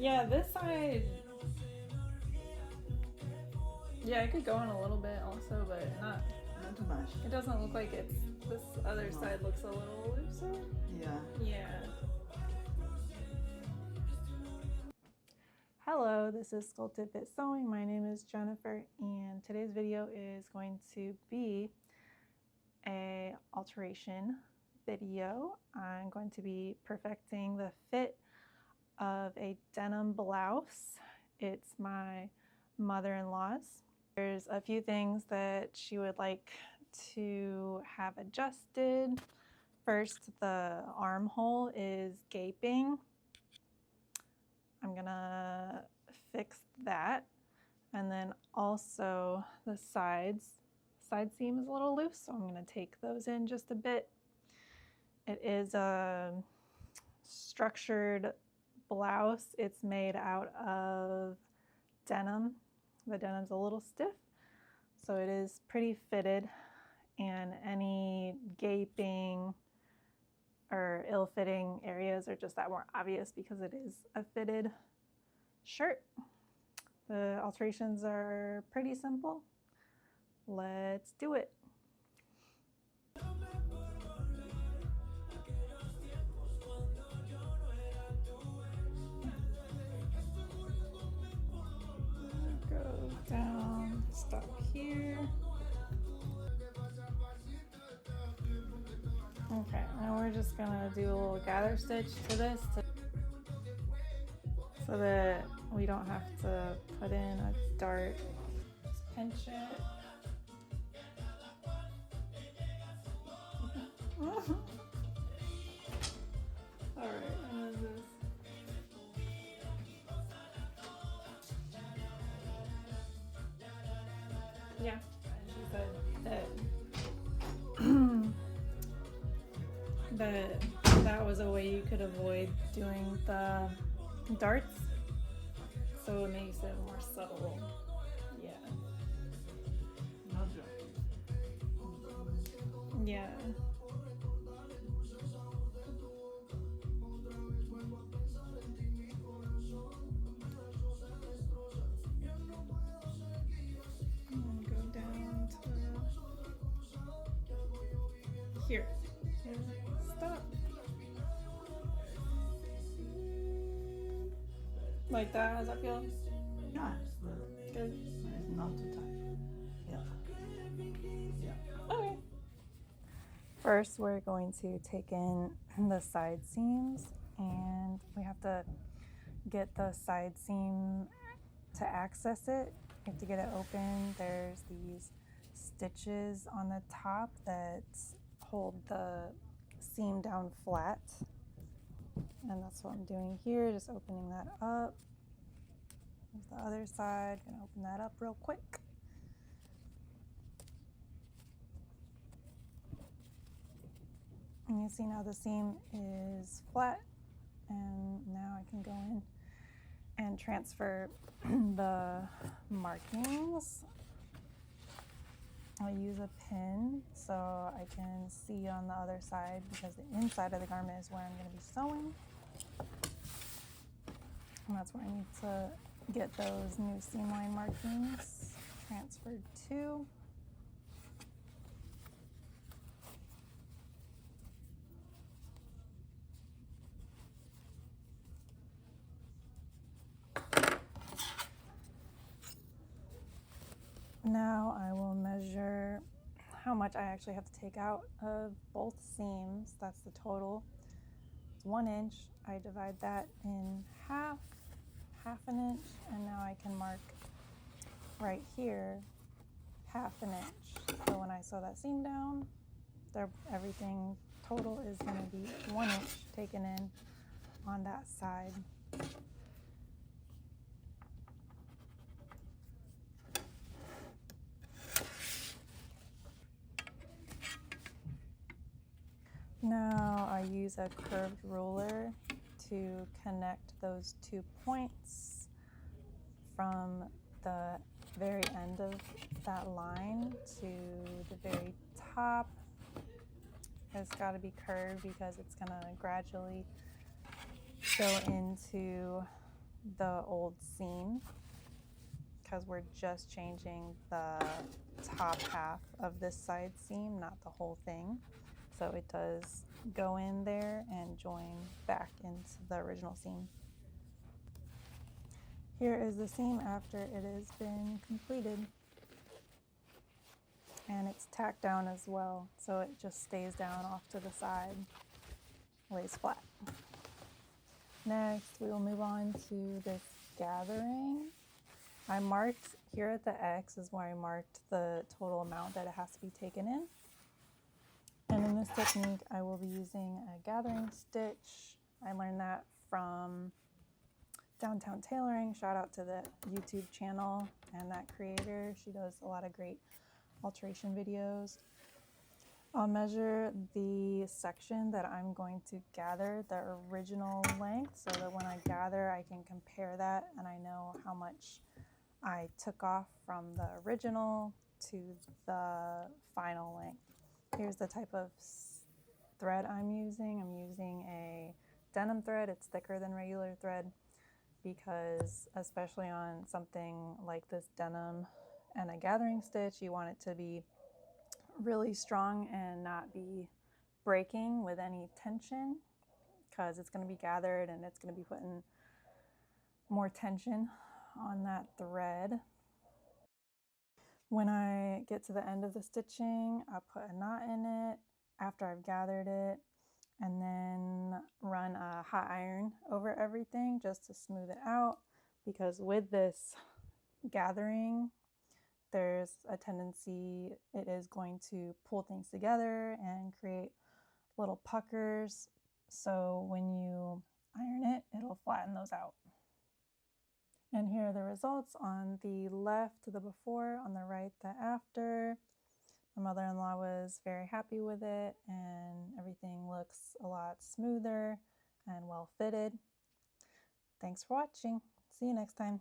Yeah, this side. Yeah, it could go in a little bit also, but not too much. It doesn't look like it's. This other side looks a little looser. Yeah. Yeah. Hello, this is Sculpted Fit Sewing. My name is Jennifer, and today's video is going to be a alteration video. I'm going to be perfecting the fit of a denim blouse. It's my mother-in-law's. There's a few things that she would like to have adjusted. First, the armhole is gaping. I'm gonna fix that. And then also the side seam is a little loose, so I'm gonna take those in just a bit. It is a structured blouse. It's made out of denim. The denim's a little stiff, so it is pretty fitted, and any gaping or ill-fitting areas are just that more obvious because it is a fitted shirt. The alterations are pretty simple. Let's do it. Go down, stop here. Okay, and we're just gonna do a little gather stitch to this so that we don't have to put in a dart. Just pinch it. All right, and then this. Yeah, she said that that was a way you could avoid doing the darts, so it makes it more subtle. Yeah. Yeah. And go down to here. Stop. Like that? How's that feel? Yeah, it's good. Good. It's not too tight. Yeah. Okay. First, we're going to take in the side seams, and we have to get the side seam to access it. You have to get it open. There's these stitches on the top that hold the seam down flat, and that's what I'm doing here, just opening that up. Here's the other side. Gonna open that up real quick. And you see now the seam is flat, and now I can go in and transfer the markings. I'll use a pin so I can see on the other side, because the inside of the garment is where I'm going to be sewing. And that's where I need to get those new seam line markings transferred to. Now I will measure how much I actually have to take out of both seams. That's the total. It's 1 inch. I divide that in half an inch, and now I can mark right here ½ inch. So when I sew that seam down, everything total is going to be 1 inch taken in on that side. Now I use a curved ruler to connect those 2 points from the very end of that line to the very top. It's got to be curved because it's going to gradually go into the old seam because we're just changing the top half of this side seam, not the whole thing. So it does go in there and join back into the original seam. Here is the seam after it has been completed. And it's tacked down as well, so it just stays down off to the side, lays flat. Next, we will move on to this gathering. I marked here at the X is where I marked the total amount that it has to be taken in. And in this technique, I will be using a gathering stitch. I learned that from Downtown Tailoring. Shout out to the YouTube channel and that creator. She does a lot of great alteration videos. I'll measure the section that I'm going to gather, the original length, so that when I gather I can compare that and I know how much I took off from the original to the final length. Here's the type of thread I'm using. I'm using a denim thread. It's thicker than regular thread because especially on something like this denim and a gathering stitch, you want it to be really strong and not be breaking with any tension because it's going to be gathered and it's going to be putting more tension on that thread. When I get to the end of the stitching, I'll put a knot in it after I've gathered it and then run a hot iron over everything just to smooth it out, because with this gathering there's a tendency it is going to pull things together and create little puckers. So when you iron it, it'll flatten those out. And here are the results. On the left, the before, on the right, the after. My mother-in-law was very happy with it and everything looks a lot smoother and well fitted. Thanks for watching. See you next time.